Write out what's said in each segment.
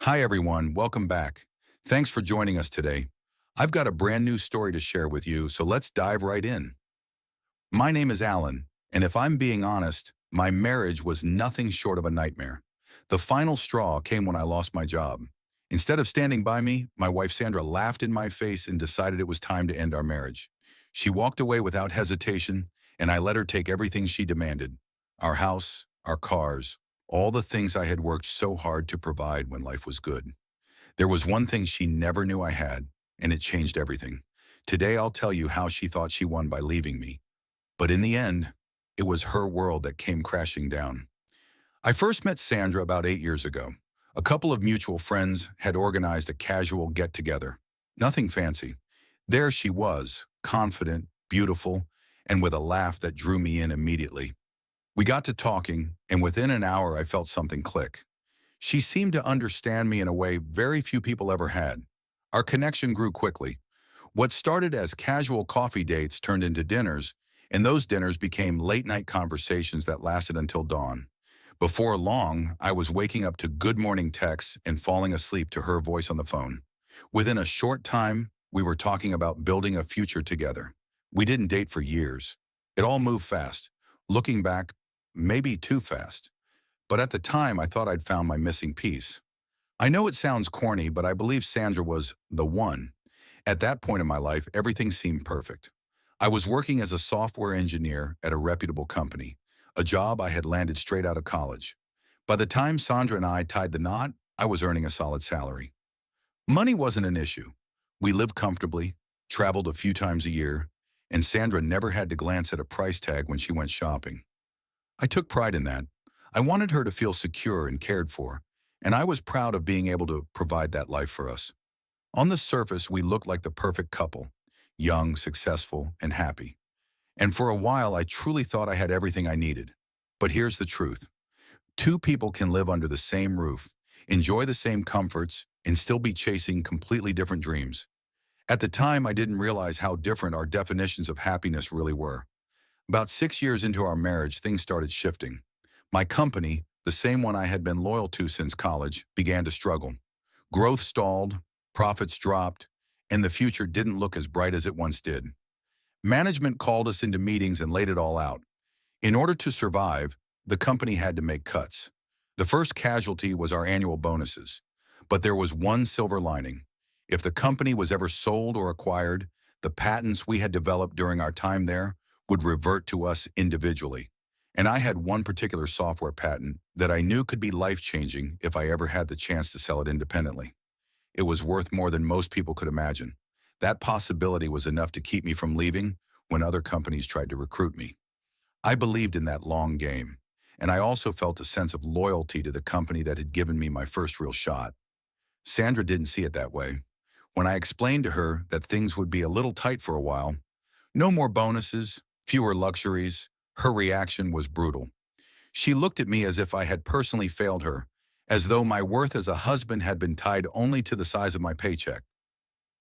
Hi everyone, welcome back. Thanks for joining us today. I've got a brand new story to share with you, so let's dive right in. My name is Alan, and if I'm being honest, my marriage was nothing short of a nightmare. The final straw came when I lost my job. Instead of standing by me, my wife Sandra laughed in my face and decided it was time to end our marriage. She walked away without hesitation, and I let her take everything she demanded. Our house, our cars, all the things I had worked so hard to provide when life was good. There was one thing she never knew I had, and it changed everything. Today I'll tell you how she thought she won by leaving me. But in the end, it was her world that came crashing down. I first met Sandra about 8 years ago. A couple of mutual friends had organized a casual get-together. Nothing fancy. There she was, confident, beautiful, and with a laugh that drew me in immediately. We got to talking, and within an hour I felt something click. She seemed to understand me in a way very few people ever had. Our connection grew quickly. What started as casual coffee dates turned into dinners, and those dinners became late-night conversations that lasted until dawn. Before long, I was waking up to good morning texts and falling asleep to her voice on the phone. Within a short time, we were talking about building a future together. We didn't date for years. It all moved fast. Looking back, maybe too fast. But at the time, I thought I'd found my missing piece. I know it sounds corny, but I believe Sandra was the one. At that point in my life, everything seemed perfect. I was working as a software engineer at a reputable company, a job I had landed straight out of college. By the time Sandra and I tied the knot, I was earning a solid salary. Money wasn't an issue. We lived comfortably, traveled a few times a year, and Sandra never had to glance at a price tag when she went shopping. I took pride in that. I wanted her to feel secure and cared for, and I was proud of being able to provide that life for us. On the surface, we looked like the perfect couple, young, successful, and happy. And for a while, I truly thought I had everything I needed. But here's the truth. Two people can live under the same roof, enjoy the same comforts, and still be chasing completely different dreams. At the time, I didn't realize how different our definitions of happiness really were. About 6 years into our marriage, things started shifting. My company, the same one I had been loyal to since college, began to struggle. Growth stalled, profits dropped, and the future didn't look as bright as it once did. Management called us into meetings and laid it all out. In order to survive, the company had to make cuts. The first casualty was our annual bonuses. But there was one silver lining. If the company was ever sold or acquired, the patents we had developed during our time there would revert to us individually. And I had one particular software patent that I knew could be life-changing if I ever had the chance to sell it independently. It was worth more than most people could imagine. That possibility was enough to keep me from leaving when other companies tried to recruit me. I believed in that long game, and I also felt a sense of loyalty to the company that had given me my first real shot. Sandra didn't see it that way. When I explained to her that things would be a little tight for a while, no more bonuses, fewer luxuries, her reaction was brutal. She looked at me as if I had personally failed her, as though my worth as a husband had been tied only to the size of my paycheck.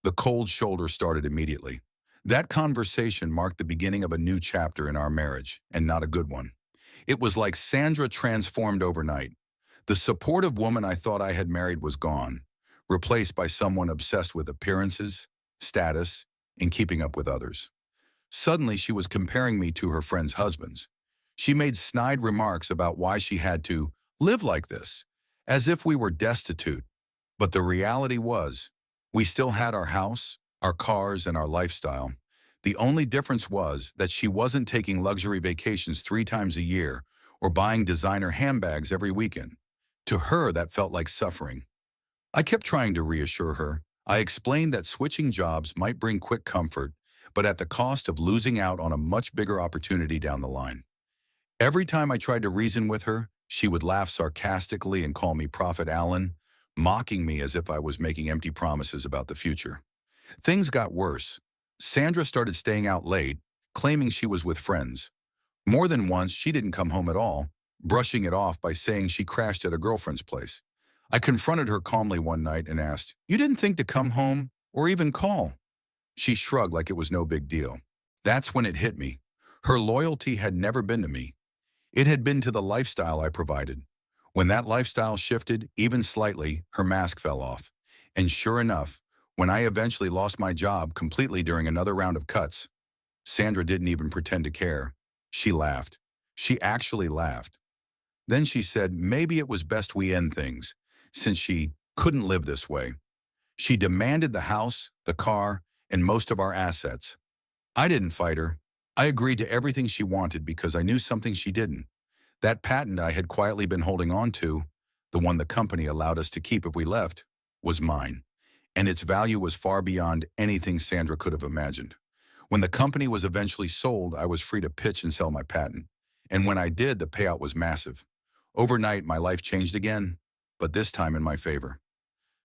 The cold shoulder started immediately. That conversation marked the beginning of a new chapter in our marriage, and not a good one. It was like Sandra transformed overnight. The supportive woman I thought I had married was gone, replaced by someone obsessed with appearances, status, and keeping up with others. Suddenly, she was comparing me to her friends' husbands. She made snide remarks about why she had to live like this, as if we were destitute. But the reality was, we still had our house, our cars, and our lifestyle. The only difference was that she wasn't taking luxury vacations 3 times a year or buying designer handbags every weekend. To her, that felt like suffering. I kept trying to reassure her. I explained that switching jobs might bring quick comfort, but at the cost of losing out on a much bigger opportunity down the line. Every time I tried to reason with her, she would laugh sarcastically and call me Prophet Allen, mocking me as if I was making empty promises about the future. Things got worse. Sandra started staying out late, claiming she was with friends. More than once, she didn't come home at all, brushing it off by saying she crashed at a girlfriend's place. I confronted her calmly one night and asked, "You didn't think to come home or even call?" She shrugged like it was no big deal. That's when it hit me. Her loyalty had never been to me. It had been to the lifestyle I provided. When that lifestyle shifted, even slightly, her mask fell off. And sure enough, when I eventually lost my job completely during another round of cuts, Sandra didn't even pretend to care. She laughed. She actually laughed. Then she said maybe it was best we end things, since she couldn't live this way. She demanded the house, the car, and most of our assets. I didn't fight her. I agreed to everything she wanted because I knew something she didn't. That patent I had quietly been holding on to, the one the company allowed us to keep if we left, was mine. And its value was far beyond anything Sandra could have imagined. When the company was eventually sold, I was free to pitch and sell my patent. And when I did, the payout was massive. Overnight, my life changed again, but this time in my favor.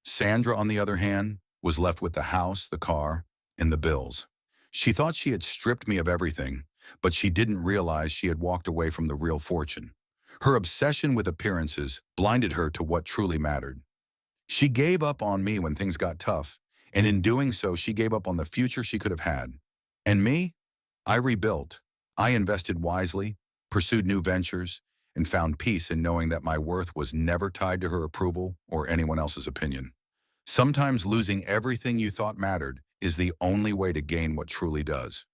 Sandra, on the other hand, was left with the house, the car, and the bills. She thought she had stripped me of everything, but she didn't realize she had walked away from the real fortune. Her obsession with appearances blinded her to what truly mattered. She gave up on me when things got tough, and in doing so, she gave up on the future she could have had. And me? I rebuilt. I invested wisely, pursued new ventures, and found peace in knowing that my worth was never tied to her approval or anyone else's opinion. Sometimes losing everything you thought mattered is the only way to gain what truly does.